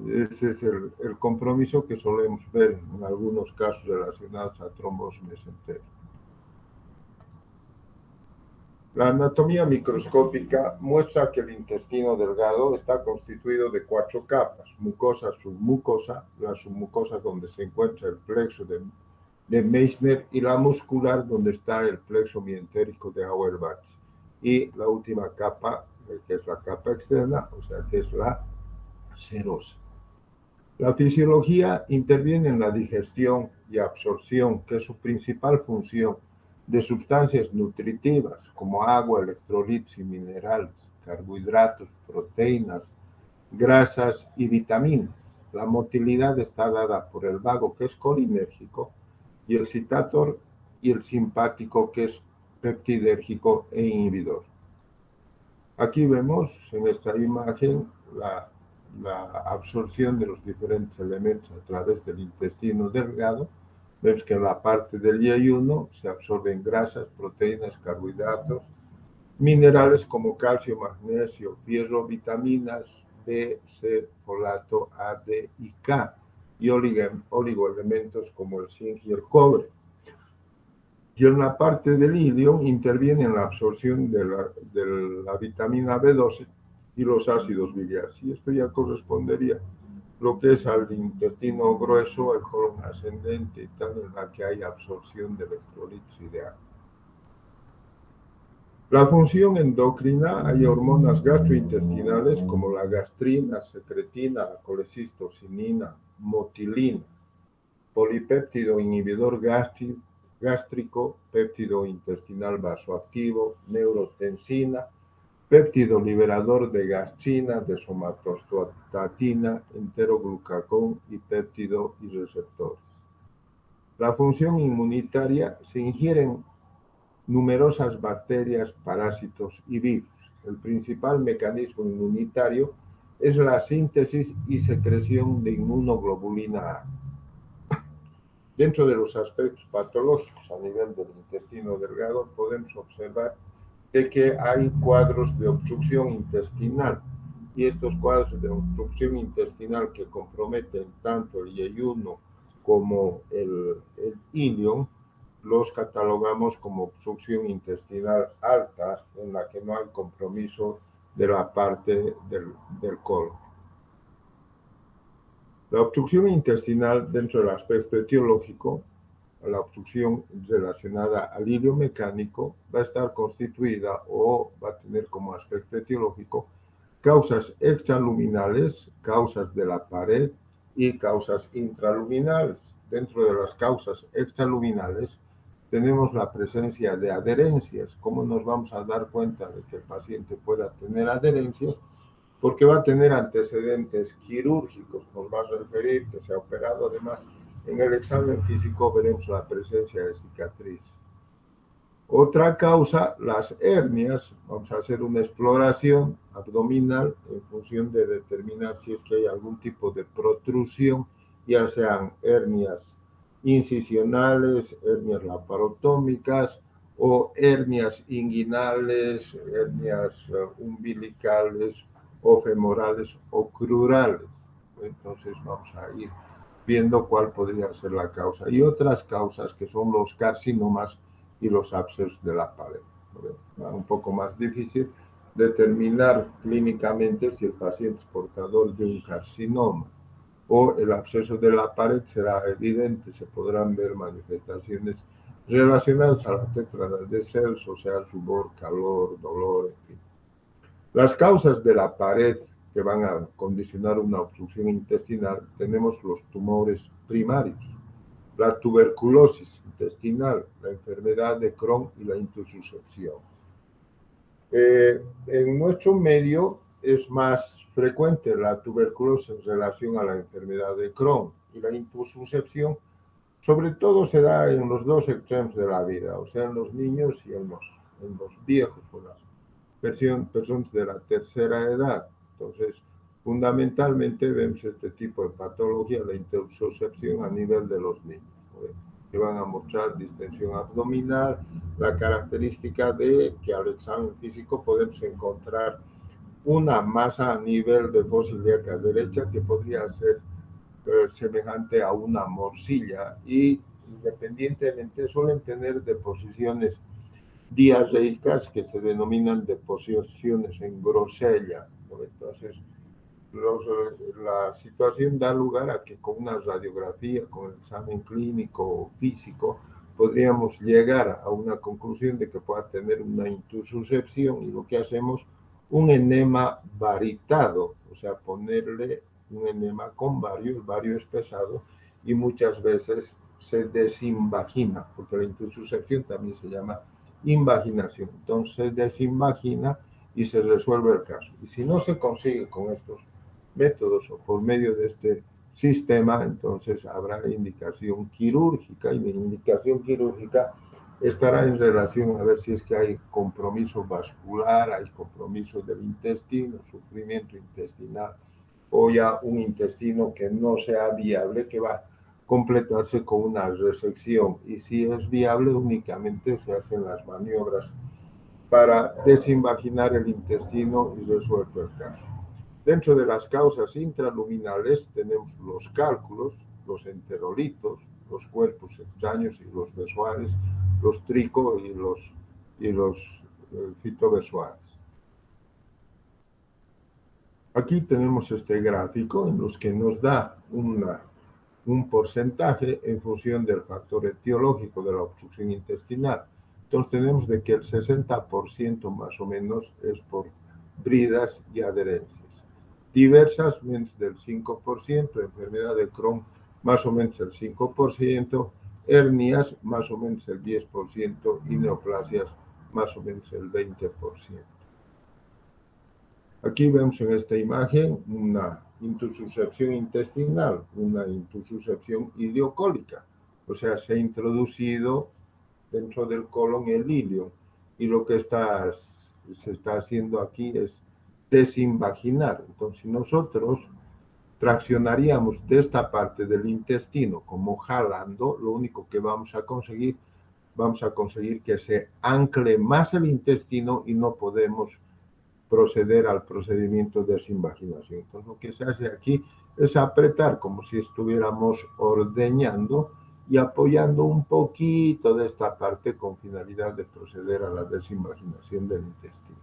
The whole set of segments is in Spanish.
Ese es el compromiso que solemos ver en algunos casos relacionados a trombos mesentericos. La anatomía microscópica muestra que el intestino delgado está constituido de 4 capas: mucosa, submucosa, la submucosa donde se encuentra el plexo de Meissner, y la muscular donde está el plexo mientérico de Auerbach, y la última capa, que es la capa externa, o sea que es la serosa. La fisiología interviene en la digestión y absorción, que es su principal función, de sustancias nutritivas como agua, electrolitos y minerales, carbohidratos, proteínas, grasas y vitaminas. La motilidad está dada por el vago, que es colinérgico, y el excitator, y el simpático, que es peptidérgico e inhibidor. Aquí vemos en esta imagen la absorción de los diferentes elementos a través del intestino delgado. Vemos que en la parte del yeyuno se absorben grasas, proteínas, carbohidratos, minerales como calcio, magnesio, hierro, vitaminas B, C, folato, A, D y K, y oligoelementos como el zinc y el cobre. Y en la parte del ilion interviene en la absorción de la vitamina B12 y los ácidos biliares. Y esto ya correspondería lo que es al intestino grueso, al colon ascendente y tal, en la que hay absorción de electrolitos y de agua. La función endocrina: hay hormonas gastrointestinales como la gastrina, secretina, la colecistocinina, motilina, polipéptido inhibidor gástrico, péptido intestinal vasoactivo, neurotensina, péptido liberador de gastrina, de somatostatina, enteroglucagón y péptido y receptores. La función inmunitaria: se ingieren numerosas bacterias, parásitos y virus. El principal mecanismo inmunitario es la síntesis y secreción de inmunoglobulina A. Dentro de los aspectos patológicos a nivel del intestino delgado podemos observar de que hay cuadros de obstrucción intestinal, y estos cuadros de obstrucción intestinal que comprometen tanto el yeyuno como el ilion los catalogamos como obstrucción intestinal alta, en la que no hay compromiso de la parte del colon. La obstrucción intestinal, dentro del aspecto etiológico, la obstrucción relacionada al hilio mecánico, va a estar constituida o va a tener como aspecto etiológico causas extraluminales, causas de la pared y causas intraluminales. Dentro de las causas extraluminales tenemos la presencia de adherencias. ¿Cómo nos vamos a dar cuenta de que el paciente pueda tener adherencias? Porque va a tener antecedentes quirúrgicos, nos va a referir que se ha operado. Además, en el examen físico veremos la presencia de cicatrices. Otra causa, las hernias. Vamos a hacer una exploración abdominal en función de determinar si es que hay algún tipo de protrusión, ya sean hernias incisionales, hernias laparotómicas o hernias inguinales, hernias umbilicales o femorales o crurales. Entonces vamos a ir viendo cuál podría ser la causa. Y otras causas que son los carcinomas y los abscesos de la pared. Un poco más difícil determinar clínicamente si el paciente es portador de un carcinoma o el absceso de la pared será evidente, se podrán ver manifestaciones relacionadas a la tétrada de Celso, o sea, sudor, calor, dolor, en fin. Las causas de la pared que van a condicionar una obstrucción intestinal: tenemos los tumores primarios, la tuberculosis intestinal, la enfermedad de Crohn y la intususcepción. En nuestro medio es más frecuente la tuberculosis en relación a la enfermedad de Crohn, y la intususcepción sobre todo se da en los dos extremos de la vida, o sea, en los niños y en los viejos, o las personas de la tercera edad. Entonces, fundamentalmente vemos este tipo de patología, la intususcepción, a nivel de los niños, que van a mostrar distensión abdominal, la característica de que al examen físico podemos encontrar una masa a nivel de fosa ilíaca derecha que podría ser semejante a una morcilla y independientemente suelen tener deposiciones diarreicas que se denominan deposiciones en grosella, ¿no? Entonces, la situación da lugar a que con una radiografía, con el examen clínico o físico, podríamos llegar a una conclusión de que pueda tener una intususcepción y lo que hacemos un enema varitado, o sea, ponerle un enema con bario, el bario es pesado y muchas veces se desinvagina, porque la intususcepción también se llama invaginación, entonces se desinvagina y se resuelve el caso. Y si no se consigue con estos métodos o por medio de este sistema, entonces habrá indicación quirúrgica y la indicación quirúrgica estará en relación a ver si es que hay compromiso vascular, hay compromiso del intestino, sufrimiento intestinal o ya un intestino que no sea viable, que va a completarse con una resección y si es viable únicamente se hacen las maniobras para desinvaginar el intestino y resuelve el caso. Dentro de las causas intraluminales tenemos los cálculos, los enterolitos, los cuerpos extraños y los besoares, los trico y los fitobesoares. Aquí tenemos este gráfico en los que nos da un porcentaje en función del factor etiológico de la obstrucción intestinal. Entonces tenemos de que el 60% más o menos es por bridas y adherencias. Diversas menos del 5%, enfermedad de Crohn más o menos el 5%, hernias más o menos el 10% y neoplasias más o menos el 20%. Aquí vemos en esta imagen una intususcepción intestinal, una intususcepción ileocólica, o sea, se ha introducido dentro del colon el ilio y lo que se está haciendo aquí es desinvaginar. Entonces, si nosotros traccionaríamos de esta parte del intestino como jalando, lo único que vamos a conseguir que se ancle más el intestino y no podemos proceder al procedimiento de desinvaginación. Entonces, lo que se hace aquí es apretar como si estuviéramos ordeñando y apoyando un poquito de esta parte con finalidad de proceder a la desinvaginación del intestino.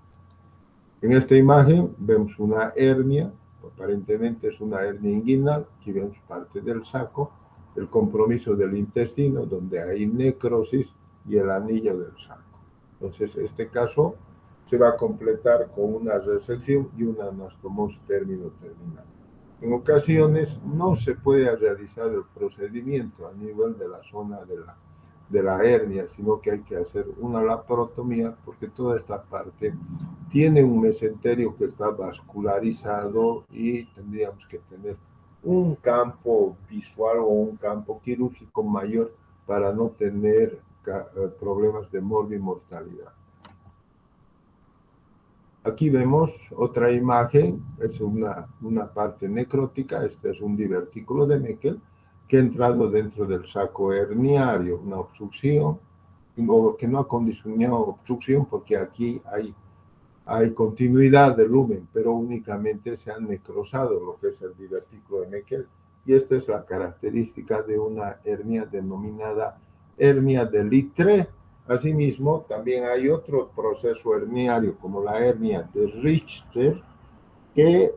En esta imagen vemos una hernia, aparentemente es una hernia inguinal, aquí vemos parte del saco, el compromiso del intestino donde hay necrosis y el anillo del saco. Entonces, este caso se va a completar con una resección y una anastomosis término-terminal. En ocasiones no se puede realizar el procedimiento a nivel de la zona de la hernia, sino que hay que hacer una laparotomía porque toda esta parte tiene un mesenterio que está vascularizado y tendríamos que tener un campo visual o un campo quirúrgico mayor para no tener problemas de morbimortalidad. Aquí vemos otra imagen, es una parte necrótica, este es un divertículo de Meckel que ha entrado dentro del saco herniario, una obstrucción, o que no ha condicionado obstrucción porque aquí hay continuidad del lumen, pero únicamente se ha necrosado lo que es el divertículo de Meckel y esta es la característica de una hernia denominada hernia de Littré. Asimismo, también hay otro proceso herniario, como la hernia de Richter, que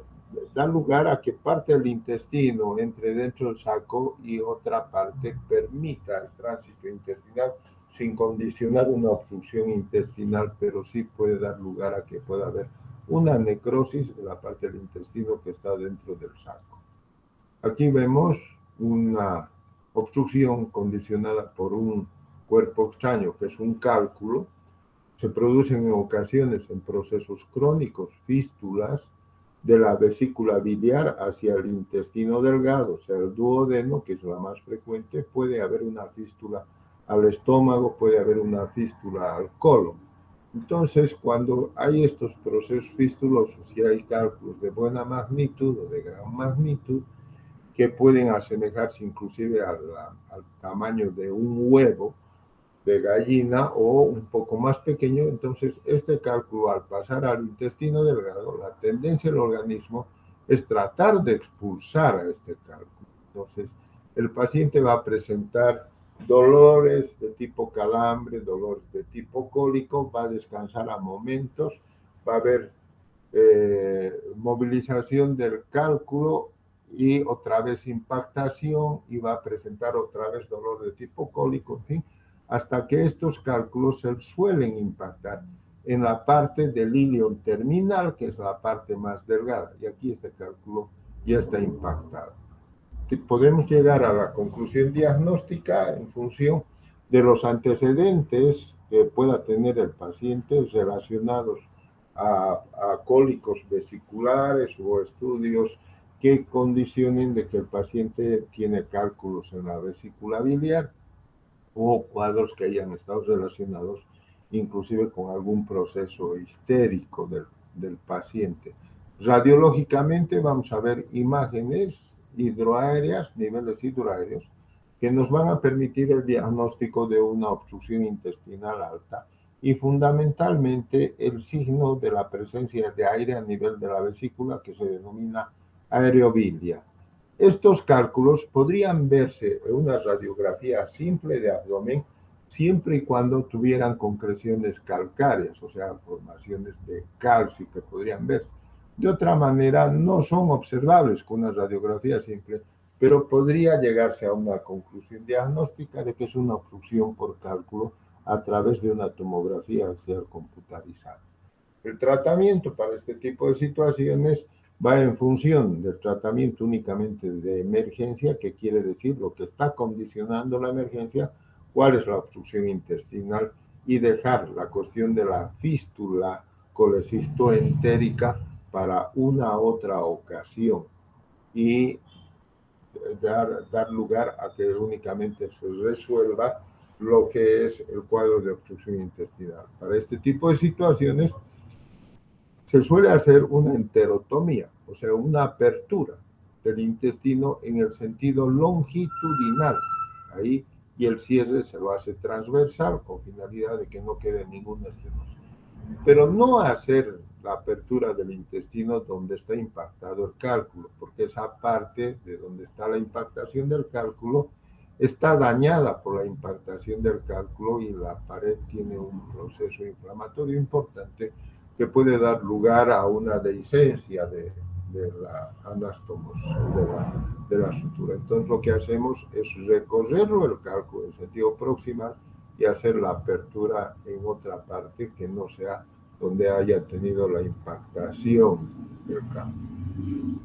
da lugar a que parte del intestino entre dentro del saco y otra parte permita el tránsito intestinal sin condicionar una obstrucción intestinal, pero sí puede dar lugar a que pueda haber una necrosis de la parte del intestino que está dentro del saco. Aquí vemos una obstrucción condicionada por un cuerpo extraño, que es un cálculo. Se producen en ocasiones en procesos crónicos fístulas de la vesícula biliar hacia el intestino delgado, o sea, el duodeno, que es la más frecuente, puede haber una fístula al estómago, puede haber una fístula al colon. Entonces, cuando hay estos procesos fistulosos y hay cálculos de buena magnitud o de gran magnitud, que pueden asemejarse inclusive al tamaño de un huevo, de gallina o un poco más pequeño. Entonces, este cálculo al pasar al intestino delgado, la tendencia del organismo es tratar de expulsar a este cálculo. Entonces, el paciente va a presentar dolores de tipo calambre, dolores de tipo cólico, va a descansar a momentos, va a haber movilización del cálculo y otra vez impactación y va a presentar otra vez dolor de tipo cólico, en fin, hasta que estos cálculos se suelen impactar en la parte del ilion terminal, que es la parte más delgada, y aquí este cálculo ya está impactado. Podemos llegar a la conclusión diagnóstica en función de los antecedentes que pueda tener el paciente relacionados a cólicos vesiculares o estudios que condicionen de que el paciente tiene cálculos en la vesícula biliar o cuadros que hayan estado relacionados inclusive con algún proceso histérico del paciente. Radiológicamente vamos a ver imágenes hidroaéreas, niveles hidroaéreos, que nos van a permitir el diagnóstico de una obstrucción intestinal alta y fundamentalmente el signo de la presencia de aire a nivel de la vesícula que se denomina aerobilia. Estos cálculos podrían verse en una radiografía simple de abdomen siempre y cuando tuvieran concreciones calcáreas, o sea, formaciones de calcio que podrían verse. De otra manera, no son observables con una radiografía simple, pero podría llegarse a una conclusión diagnóstica de que es una obstrucción por cálculo a través de una tomografía axial computarizada. El tratamiento para este tipo de situaciones va en función del tratamiento únicamente de emergencia, que quiere decir lo que está condicionando la emergencia, cuál es la obstrucción intestinal y dejar la cuestión de la fístula colecistoentérica para una otra ocasión y dar lugar a que únicamente se resuelva lo que es el cuadro de obstrucción intestinal. Para este tipo de situaciones se suele hacer una enterotomía, o sea, una apertura del intestino en el sentido longitudinal, ahí, y el cierre se lo hace transversal con finalidad de que no quede ninguna estenosis. Pero no hacer la apertura del intestino donde está impactado el cálculo, porque esa parte de donde está la impactación del cálculo está dañada por la impactación del cálculo y la pared tiene un proceso inflamatorio importante que puede dar lugar a una dehiscencia de la anastomos, de la sutura. Entonces lo que hacemos es recorrerlo el cálculo en sentido proximal y hacer la apertura en otra parte que no sea donde haya tenido la impactación del cálculo.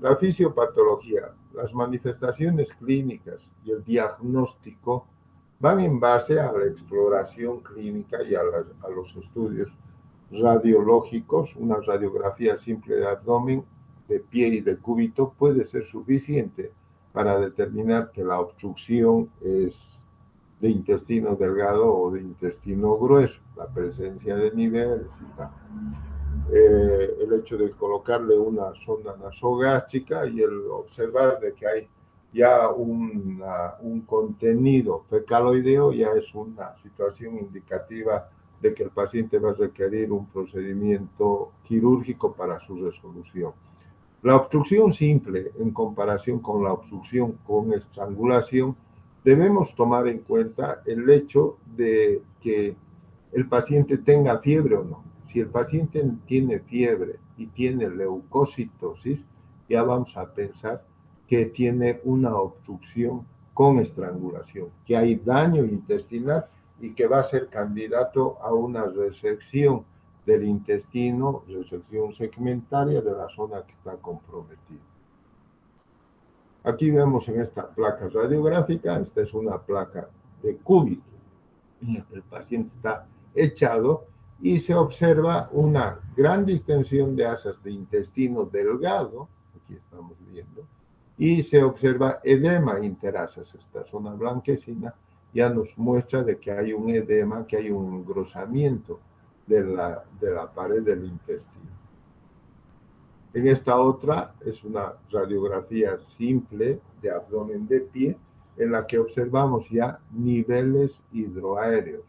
La fisiopatología, las manifestaciones clínicas y el diagnóstico van en base a la exploración clínica y a los estudios radiológicos. Una radiografía simple de abdomen, de pie y de cúbito puede ser suficiente para determinar que la obstrucción es de intestino delgado o de intestino grueso, la presencia de niveles y tal. El hecho de colocarle una sonda nasogástrica y el observar de que hay ya un contenido fecaloideo ya es una situación indicativa de que el paciente va a requerir un procedimiento quirúrgico para su resolución. La obstrucción simple en comparación con la obstrucción con estrangulación, debemos tomar en cuenta el hecho de que el paciente tenga fiebre o no. Si el paciente tiene fiebre y tiene leucocitosis, ya vamos a pensar que tiene una obstrucción con estrangulación, que hay daño intestinal y que va a ser candidato a una resección del intestino, resección segmentaria de la zona que está comprometida. Aquí vemos en esta placa radiográfica, esta es una placa de cúbito, el paciente está echado y se observa una gran distensión de asas de intestino delgado, aquí estamos viendo, y se observa edema interasas. Esta zona blanquecina ya nos muestra de que hay un edema, que hay un engrosamiento de la pared del intestino. En esta otra es una radiografía simple de abdomen de pie, en la que observamos ya niveles hidroaéreos.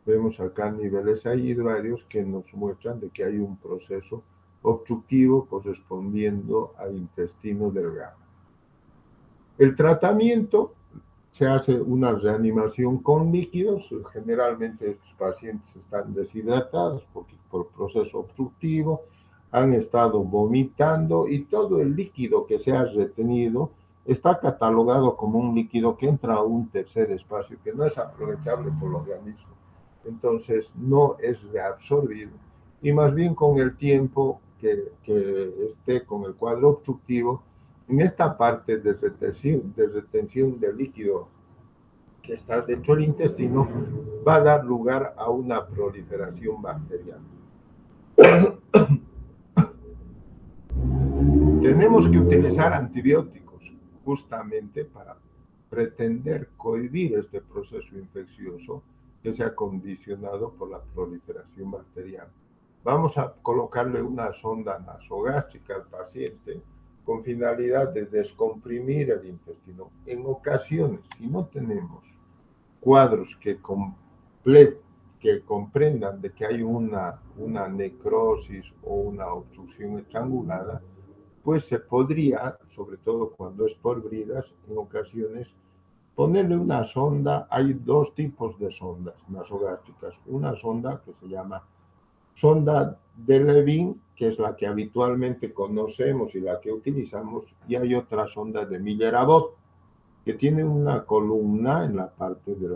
Vemos acá niveles hidroaéreos que nos muestran de que hay un proceso obstructivo correspondiendo al intestino delgado. El tratamiento se hace una reanimación con líquidos. Generalmente estos pacientes están deshidratados por proceso obstructivo, han estado vomitando y todo el líquido que se ha retenido está catalogado como un líquido que entra a un tercer espacio que no es aprovechable por el organismo. Entonces no es reabsorbido y más bien con el tiempo que esté con el cuadro obstructivo, en esta parte de retención de líquido que está dentro del intestino, va a dar lugar a una proliferación bacteriana. Tenemos que utilizar antibióticos justamente para pretender cohibir este proceso infeccioso que se ha condicionado por la proliferación bacteriana. Vamos a colocarle una sonda nasogástrica al paciente con finalidad de descomprimir el intestino. En ocasiones, si no tenemos cuadros que comprendan de que hay una necrosis o una obstrucción estrangulada, pues se podría, sobre todo cuando es por bridas, en ocasiones ponerle una sonda. Hay dos tipos de sondas nasogástricas. Una sonda que se llama sonda de Levin, que es la que habitualmente conocemos y la que utilizamos, y hay otra sonda de Miller-Abbott, que tiene una columna en la parte de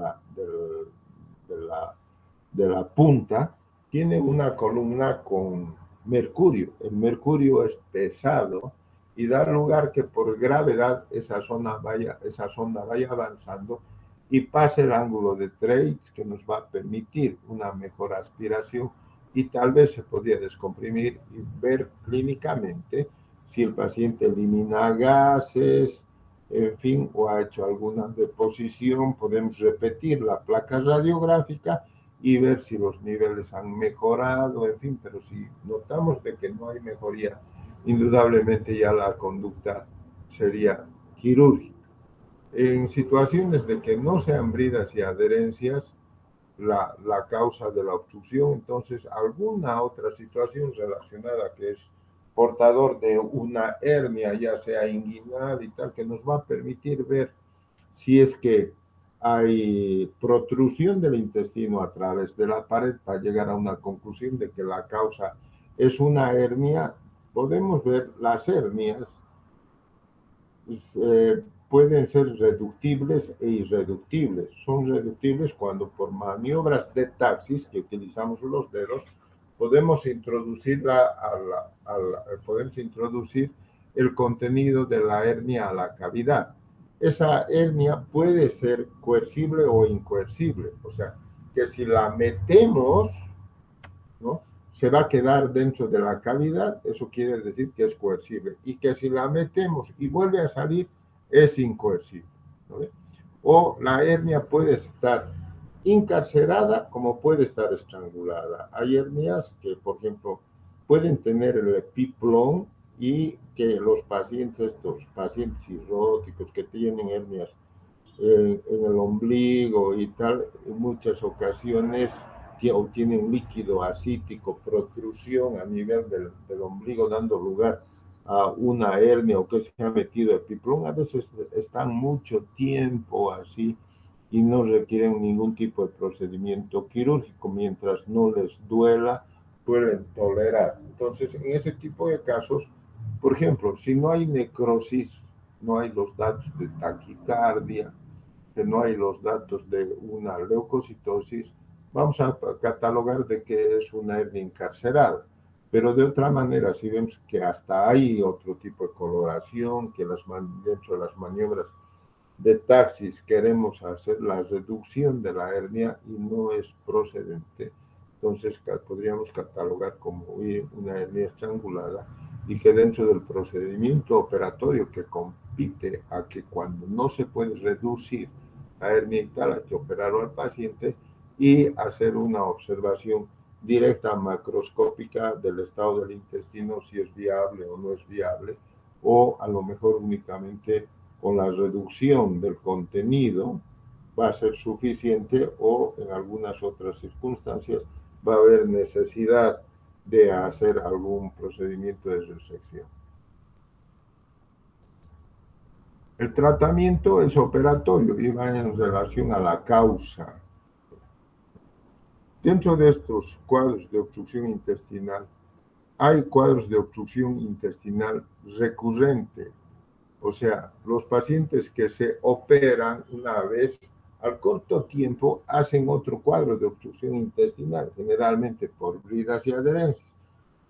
la punta, tiene una columna con mercurio. El mercurio es pesado y da lugar que por gravedad esa sonda vaya avanzando y pase el ángulo de Treitz, que nos va a permitir una mejor aspiración, y tal vez se podría descomprimir y ver clínicamente si el paciente elimina gases, en fin, o ha hecho alguna deposición. Podemos repetir la placa radiográfica y ver si los niveles han mejorado, en fin, pero si notamos de que no hay mejoría, indudablemente ya la conducta sería quirúrgica. En situaciones de que no sean bridas y adherencias la causa de la obstrucción, entonces alguna otra situación relacionada que es portador de una hernia, ya sea inguinal y tal, que nos va a permitir ver si es que hay protrusión del intestino a través de la pared para llegar a una conclusión de que la causa es una hernia. Podemos ver las hernias, pueden ser reductibles e irreductibles. Son reductibles cuando por maniobras de taxis, que utilizamos los dedos, podemos introducir el contenido de la hernia a la cavidad. Esa hernia puede ser coercible o incoercible, o sea, que si la metemos, ¿no?, se va a quedar dentro de la cavidad. Eso quiere decir que es coercible, y que si la metemos y vuelve a salir, es incoercible, ¿no? O la hernia puede estar encarcerada como puede estar estrangulada. Hay hernias que, por ejemplo, pueden tener el epiplón, y que los pacientes, estos pacientes cirróticos que tienen hernias en el ombligo y tal, en muchas ocasiones obtienen líquido asítico, protrusión a nivel del ombligo, dando lugar a una hernia, o que se ha metido epiplón. A veces están mucho tiempo así y no requieren ningún tipo de procedimiento quirúrgico. Mientras no les duela, pueden tolerar. Entonces, en ese tipo de casos, por ejemplo, si no hay necrosis, no hay los datos de taquicardia, que no hay los datos de una leucocitosis, vamos a catalogar de que es una hernia encarcerada. Pero de otra manera, si vemos que hasta hay otro tipo de coloración, que dentro de las maniobras de taxis queremos hacer la reducción de la hernia y no es procedente, entonces podríamos catalogar como una hernia estrangulada, y que dentro del procedimiento operatorio que compite a que cuando no se puede reducir la hernia y tal, hay que operarlo al paciente y hacer una observación directa macroscópica del estado del intestino, si es viable o no es viable, o a lo mejor únicamente con la reducción del contenido va a ser suficiente, o en algunas otras circunstancias va a haber necesidad de hacer algún procedimiento de resección. El tratamiento es operatorio y va en relación a la causa. Dentro de estos cuadros de obstrucción intestinal, hay cuadros de obstrucción intestinal recurrente. O sea, los pacientes que se operan una vez, al corto tiempo hacen otro cuadro de obstrucción intestinal, generalmente por bridas y adherencias.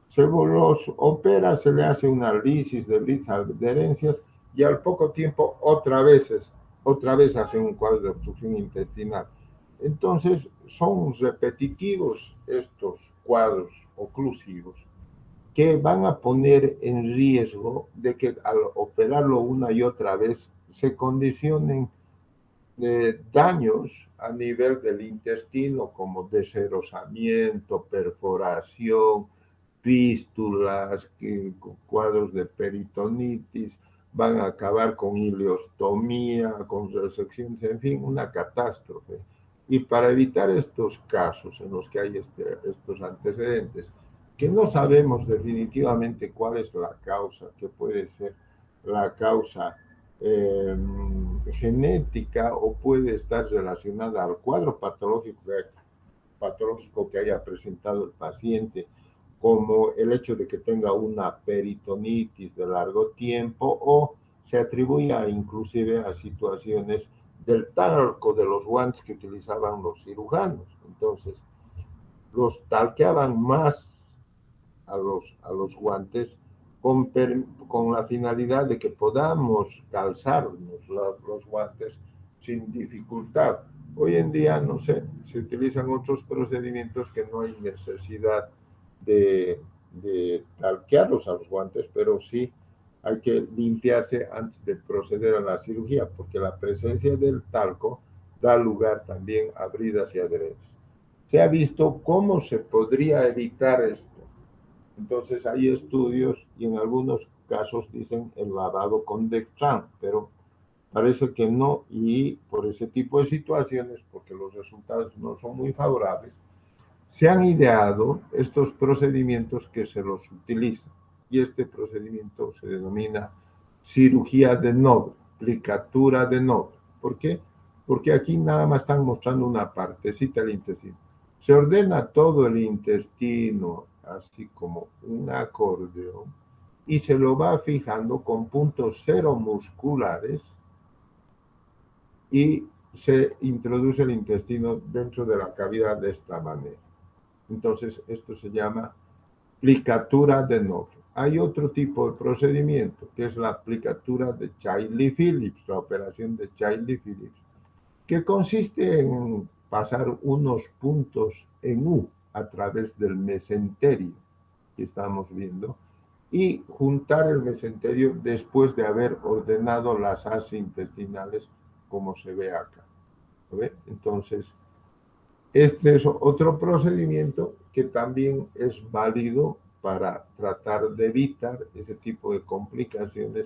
Se los opera, se le hace una lisis de bridas y adherencias y al poco tiempo otra vez hacen un cuadro de obstrucción intestinal. Entonces, son repetitivos estos cuadros oclusivos que van a poner en riesgo de que al operarlo una y otra vez se condicionen daños a nivel del intestino, como desherosamiento, perforación, fístulas, cuadros de peritonitis, van a acabar con ileostomía, con resecciones, en fin, una catástrofe. Y para evitar estos casos en los que hay estos antecedentes, que no sabemos definitivamente cuál es la causa, que puede ser la causa genética o puede estar relacionada al cuadro patológico que haya presentado el paciente, como el hecho de que tenga una peritonitis de largo tiempo, o se atribuye inclusive a situaciones del talco de los guantes que utilizaban los cirujanos. Entonces, los talqueaban más a los guantes con la finalidad de que podamos calzarnos los guantes sin dificultad. Hoy en día, no sé, se utilizan otros procedimientos que no hay necesidad de talquearlos a los guantes, pero sí hay que limpiarse antes de proceder a la cirugía, porque la presencia del talco da lugar también a bridas y adherencias. Se ha visto cómo se podría evitar esto. Entonces hay estudios y en algunos casos dicen el lavado con Dextran, pero parece que no, y por ese tipo de situaciones, porque los resultados no son muy favorables, se han ideado estos procedimientos que se los utilizan. Y este procedimiento se denomina cirugía de Nobre, plicatura de Nobre. ¿Por qué? Porque aquí nada más están mostrando una partecita del intestino. Se ordena todo el intestino, así como un acordeón, y se lo va fijando con puntos cero musculares y se introduce el intestino dentro de la cavidad de esta manera. Entonces, esto se llama plicatura de Nobre. Hay otro tipo de procedimiento, que es la aplicatura de Chailly-Phillips, la operación de Chailly-Phillips, que consiste en pasar unos puntos en U a través del mesenterio que estamos viendo y juntar el mesenterio después de haber ordenado las asas intestinales, como se ve acá. ¿Ve? Entonces, este es otro procedimiento que también es válido para tratar de evitar ese tipo de complicaciones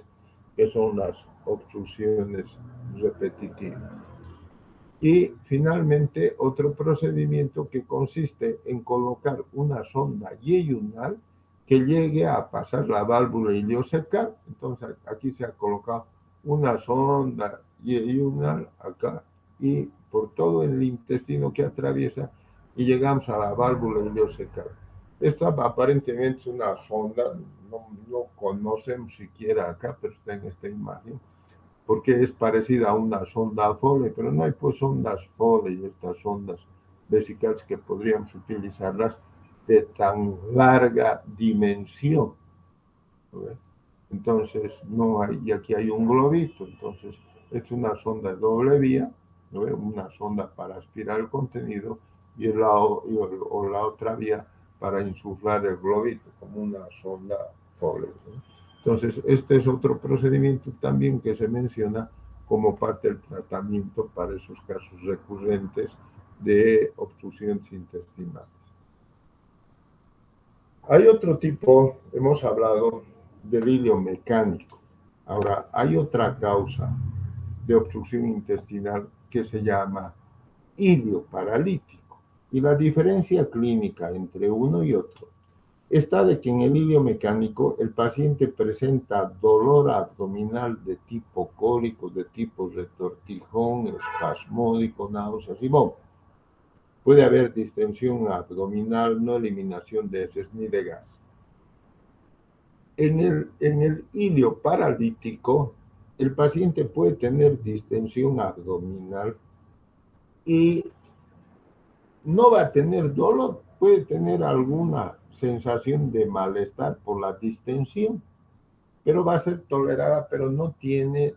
que son las obstrucciones repetitivas. Y finalmente, otro procedimiento que consiste en colocar una sonda yeyunal que llegue a pasar la válvula iliocecal. Entonces, aquí se ha colocado una sonda yeyunal acá y por todo el intestino que atraviesa y llegamos a la válvula iliocecal. Esta aparentemente es una sonda, no conocemos siquiera acá, pero está en esta imagen, porque es parecida a una sonda Foley, pero no hay pues sondas Foley, estas sondas vesicales que podríamos utilizarlas de tan larga dimensión. ¿No? Entonces, no hay, y aquí hay un globito, entonces es una sonda de doble vía, ¿no? Una sonda para aspirar el contenido y la otra vía para insuflar el globito, como una sonda Foley, ¿no? Entonces, este es otro procedimiento también que se menciona como parte del tratamiento para esos casos recurrentes de obstrucciones intestinales. Hay otro tipo, hemos hablado del hilio mecánico. Ahora, hay otra causa de obstrucción intestinal que se llama ilio paralítico. Y la diferencia clínica entre uno y otro está de que en el ilio mecánico el paciente presenta dolor abdominal de tipo cólico, de tipo retortijón, espasmódico, náuseas y vómitos. Puede haber distensión abdominal, no eliminación de heces ni de gas. En el ilio paralítico, el paciente puede tener distensión abdominal y no va a tener dolor, puede tener alguna sensación de malestar por la distensión, pero va a ser tolerada, pero no tiene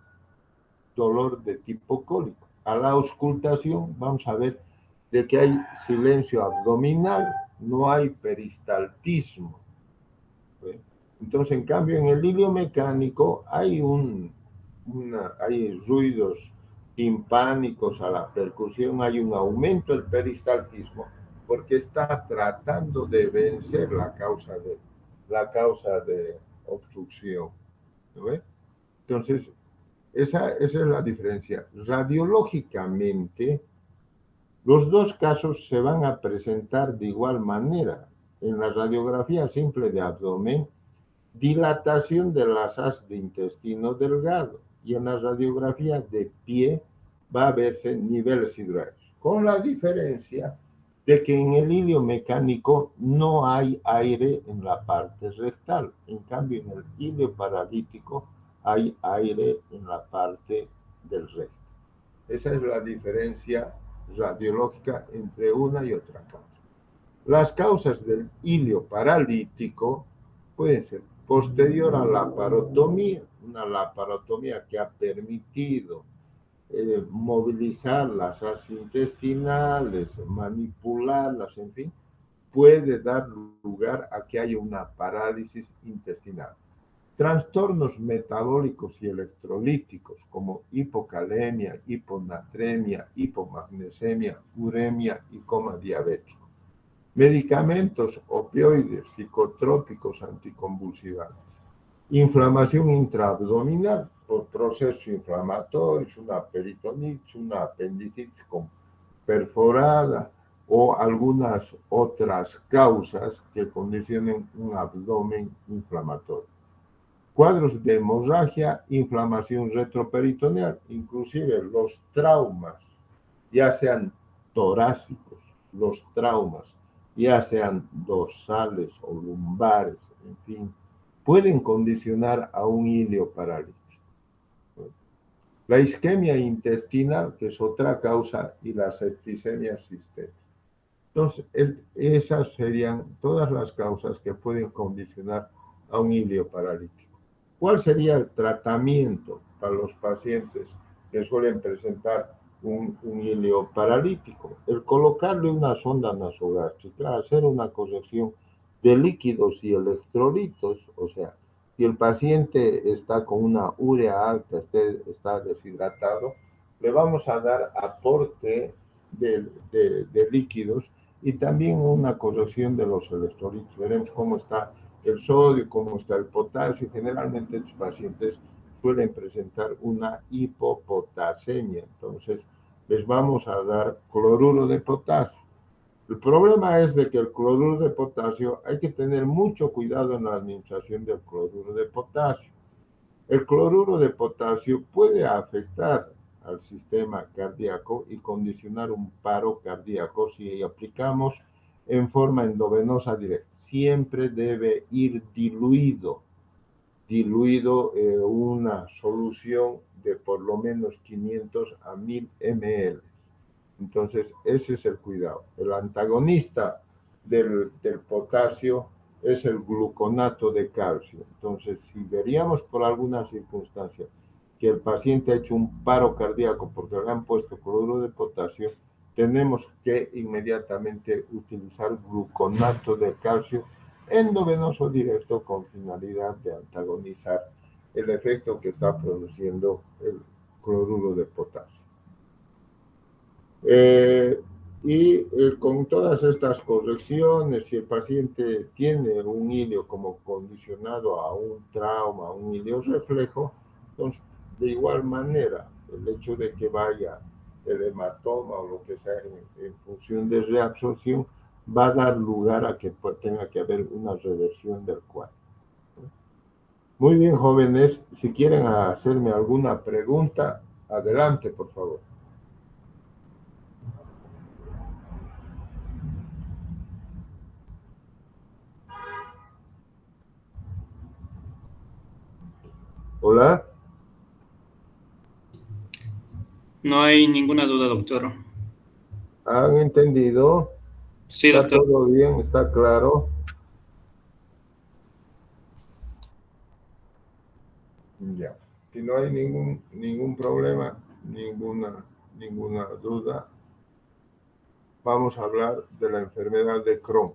dolor de tipo cólico. A la auscultación vamos a ver de que hay silencio abdominal, no hay peristaltismo. ¿Sí? Entonces, en cambio, en el ilio mecánico hay hay ruidos timpánicos a la percusión, hay un aumento del peristaltismo, porque está tratando de vencer la causa de obstrucción. ¿No? Entonces, esa es la diferencia. Radiológicamente, los dos casos se van a presentar de igual manera. En la radiografía simple de abdomen, dilatación de las asas de intestino delgado, y en la radiografía de pie va a verse niveles hidráulicos, con la diferencia de que en el ilio mecánico no hay aire en la parte rectal, en cambio en el ilio paralítico hay aire en la parte del recto. Esa es la diferencia radiológica entre una y otra causa. Las causas del ilio paralítico pueden ser posterior a la laparotomía, una laparotomía que ha permitido movilizar las asas intestinales, manipularlas, en fin, puede dar lugar a que haya una parálisis intestinal. Trastornos metabólicos y electrolíticos como hipocalemia, hiponatremia, hipomagnesemia, uremia y coma diabético. Medicamentos opioides, psicotrópicos, anticonvulsivantes. Inflamación intraabdominal por procesos inflamatorios, una peritonitis, una apendicitis perforada o algunas otras causas que condicionen un abdomen inflamatorio. Cuadros de hemorragia, inflamación retroperitoneal, inclusive los traumas, ya sean torácicos, los traumas, ya sean dorsales o lumbares, en fin, pueden condicionar a un ilio paralítico. La isquemia intestinal, que es otra causa, y la septicemia sistémica. Entonces, esas serían todas las causas que pueden condicionar a un ilio paralítico. ¿Cuál sería el tratamiento para los pacientes que suelen presentar un ilio paralítico? El colocarle una sonda nasogástrica, hacer una corrección de líquidos y electrolitos, o sea, si el paciente está con una urea alta, está deshidratado, le vamos a dar aporte de líquidos y también una corrección de los electrolitos. Veremos cómo está el sodio, cómo está el potasio. Generalmente estos pacientes suelen presentar una hipopotasemia, entonces les vamos a dar cloruro de potasio. El problema es de que el cloruro de potasio, hay que tener mucho cuidado en la administración del cloruro de potasio. El cloruro de potasio puede afectar al sistema cardíaco y condicionar un paro cardíaco si aplicamos en forma endovenosa directa. Siempre debe ir diluido una solución de por lo menos 500 a 1000 ml. Entonces, ese es el cuidado. El antagonista del potasio es el gluconato de calcio. Entonces, si veríamos por alguna circunstancia que el paciente ha hecho un paro cardíaco porque le han puesto cloruro de potasio, tenemos que inmediatamente utilizar gluconato de calcio endovenoso directo con finalidad de antagonizar el efecto que está produciendo el cloruro de potasio. Con todas estas correcciones, si el paciente tiene un ilio como condicionado a un trauma, a un ilio reflejo, Entonces, de igual manera, el hecho de que vaya el hematoma o lo que sea en función de reabsorción va a dar lugar a que tenga que haber una reversión del cuadro. Muy bien, jóvenes, si quieren hacerme alguna pregunta, adelante, por favor. Hola, No hay ninguna duda, doctor. ¿han entendido? Sí, ¿Está doctor. todo bien? ¿Está claro? Ya. Si no hay ningún problema, ninguna duda, vamos a hablar de la enfermedad de Crohn.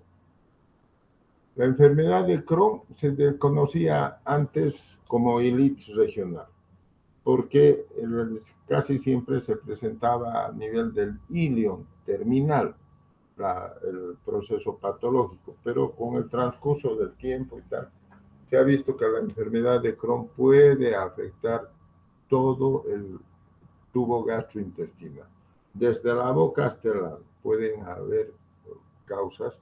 La enfermedad de Crohn se conocía antes como ilit regional, porque casi siempre se presentaba a nivel del ilion terminal, el proceso patológico, pero con el transcurso del tiempo y tal, se ha visto que la enfermedad de Crohn puede afectar todo el tubo gastrointestinal. Desde la boca hasta el ano pueden haber causas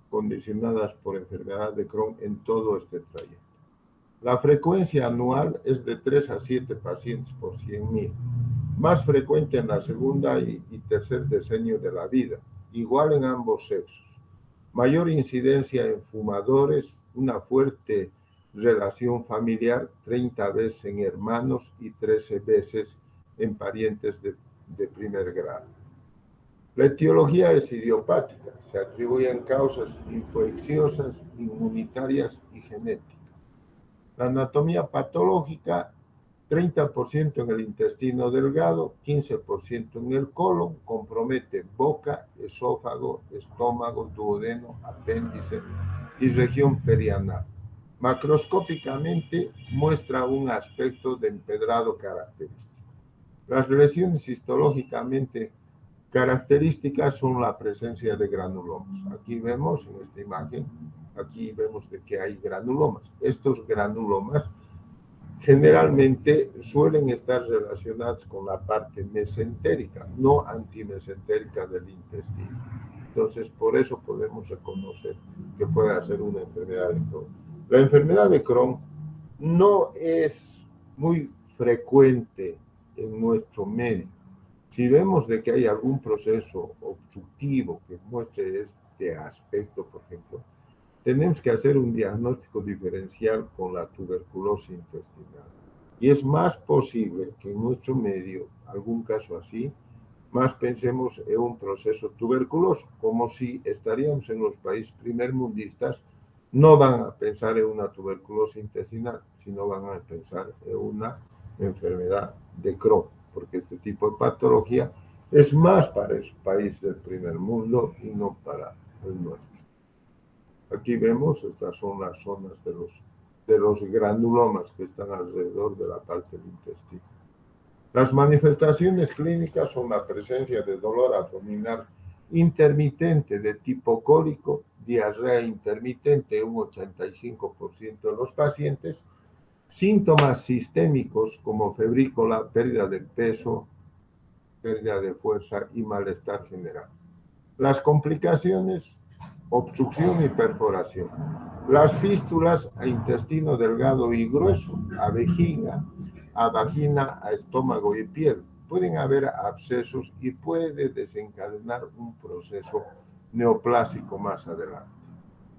condicionadas por enfermedad de Crohn en todo este trayecto. La frecuencia anual es de 3 a 7 pacientes por 100.000, más frecuente en la segunda y tercer decenio de la vida, igual en ambos sexos. Mayor incidencia en fumadores, una fuerte relación familiar, 30 veces en hermanos y 13 veces en parientes de primer grado. La etiología es idiopática, se atribuyen causas infecciosas, inmunitarias y genéticas. La anatomía patológica, 30% en el intestino delgado, 15% en el colon, compromete boca, esófago, estómago, duodeno, apéndice y región perianal. Macroscópicamente muestra un aspecto de empedrado característico. Las lesiones histológicamente características son la presencia de granulomas. Aquí vemos en esta imagen, aquí vemos de que hay granulomas. Estos granulomas generalmente suelen estar relacionados con la parte mesentérica, no antimesentérica del intestino. Entonces, por eso podemos reconocer que puede ser una enfermedad de Crohn. La enfermedad de Crohn no es muy frecuente en nuestro medio. Si vemos de que hay algún proceso obstructivo que muestre este aspecto, por ejemplo, tenemos que hacer un diagnóstico diferencial con la tuberculosis intestinal. Y es más posible que en nuestro medio, algún caso así, más pensemos en un proceso tuberculoso, como si estaríamos en los países primermundistas, no van a pensar en una tuberculosis intestinal, sino van a pensar en una enfermedad de Crohn, porque este tipo de patología es más para el país del primer mundo y no para el nuestro. Aquí vemos, estas son las zonas de los granulomas que están alrededor de la parte del intestino. Las manifestaciones clínicas son la presencia de dolor abdominal intermitente de tipo cólico, diarrea intermitente en un 85% de los pacientes, síntomas sistémicos como febrícula, pérdida de peso, pérdida de fuerza y malestar general. Las complicaciones, obstrucción y perforación. Las fístulas a intestino delgado y grueso, a vejiga, a vagina, a estómago y piel. Pueden haber abscesos y puede desencadenar un proceso neoplásico más adelante.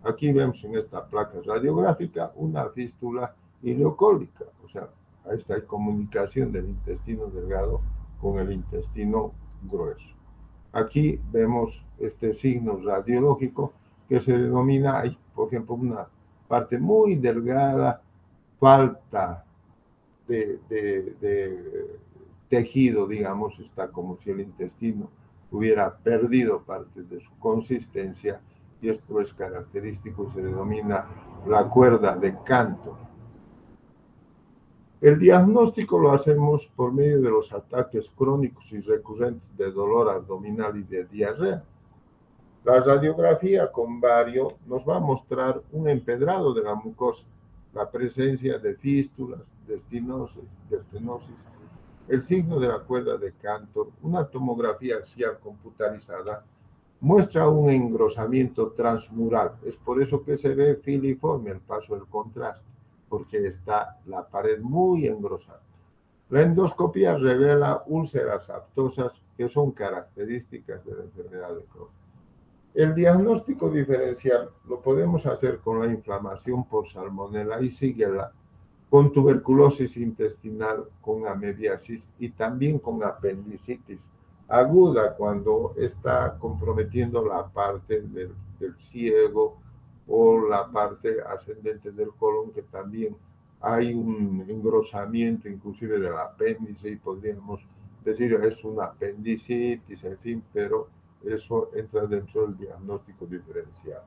Aquí vemos en esta placa radiográfica una fístula ileocólica, o sea, esta hay comunicación del intestino delgado con el intestino grueso. Aquí vemos este signo radiológico que se denomina, por ejemplo, una parte muy delgada, falta de tejido, digamos, está como si el intestino hubiera perdido parte de su consistencia y esto es característico, se denomina la cuerda de Cantor. El diagnóstico lo hacemos por medio de los ataques crónicos y recurrentes de dolor abdominal y de diarrea. La radiografía con bario nos va a mostrar un empedrado de la mucosa. la presencia de fístulas, de estenosis, el signo de la cuerda de Cantor, una tomografía axial computarizada, muestra un engrosamiento transmural. Es por eso que se ve filiforme el paso del contraste, porque está la pared muy engrosada. La endoscopía revela úlceras aftosas que son características de la enfermedad de Crohn. El diagnóstico diferencial lo podemos hacer con la inflamación por Salmonella y Shigella, con tuberculosis intestinal, con amebiasis y también con apendicitis aguda cuando está comprometiendo la parte del ciego o la parte ascendente del colon, que también hay un engrosamiento inclusive del apéndice y podríamos decir es una apendicitis, en fin, pero eso entra dentro del diagnóstico diferencial.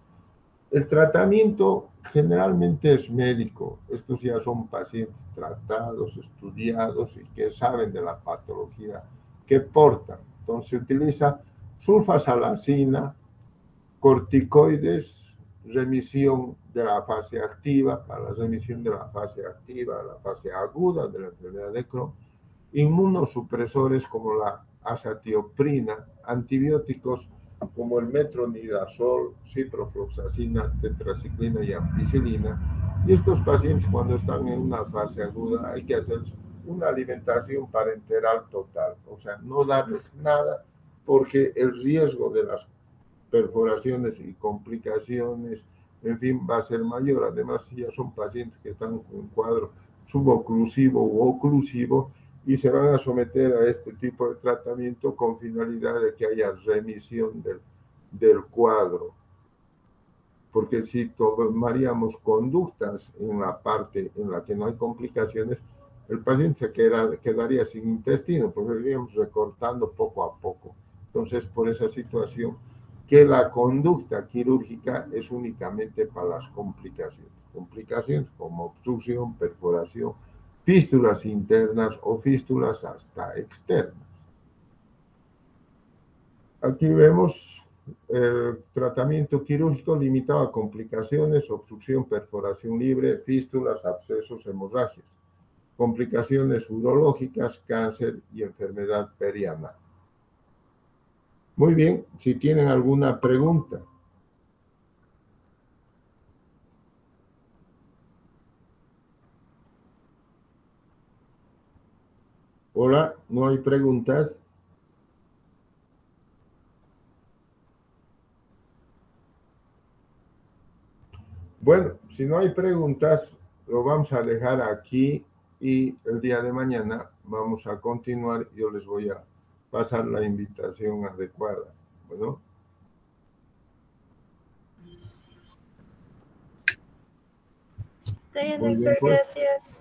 El tratamiento generalmente es médico. Estos ya son pacientes tratados, estudiados y que saben de la patología que portan. Entonces se utiliza sulfasalacina, corticoides, remisión de la fase activa, para la remisión de la fase activa, la fase aguda de la enfermedad de Crohn, inmunosupresores como la azatioprina, antibióticos como el metronidazol, ciprofloxacina, tetraciclina y ampicilina. Y estos pacientes cuando están en una fase aguda hay que hacer una alimentación parenteral total, o sea, no darles nada porque el riesgo de las perforaciones y complicaciones, en fin, va a ser mayor. Además, si ya son pacientes que están con un cuadro suboclusivo u oclusivo y se van a someter a este tipo de tratamiento con finalidad de que haya remisión del cuadro. Porque si tomaríamos conductas en la parte en la que no hay complicaciones, el paciente se quedaría sin intestino, porque iríamos recortando poco a poco. Entonces, por esa situación, que la conducta quirúrgica es únicamente para las complicaciones. Complicaciones como obstrucción, perforación, fístulas internas o fístulas hasta externas. Aquí vemos el tratamiento quirúrgico limitado a complicaciones, obstrucción, perforación libre, fístulas, abscesos, hemorragias, complicaciones urológicas, cáncer y enfermedad perianal. Muy bien, si tienen alguna pregunta. Hola, ¿no hay preguntas? Bueno, si no hay preguntas, lo vamos a dejar aquí y el día de mañana vamos a continuar. Yo les voy a pasar la invitación adecuada. Bueno. Está bien, Muy bien, doctor, pues. gracias.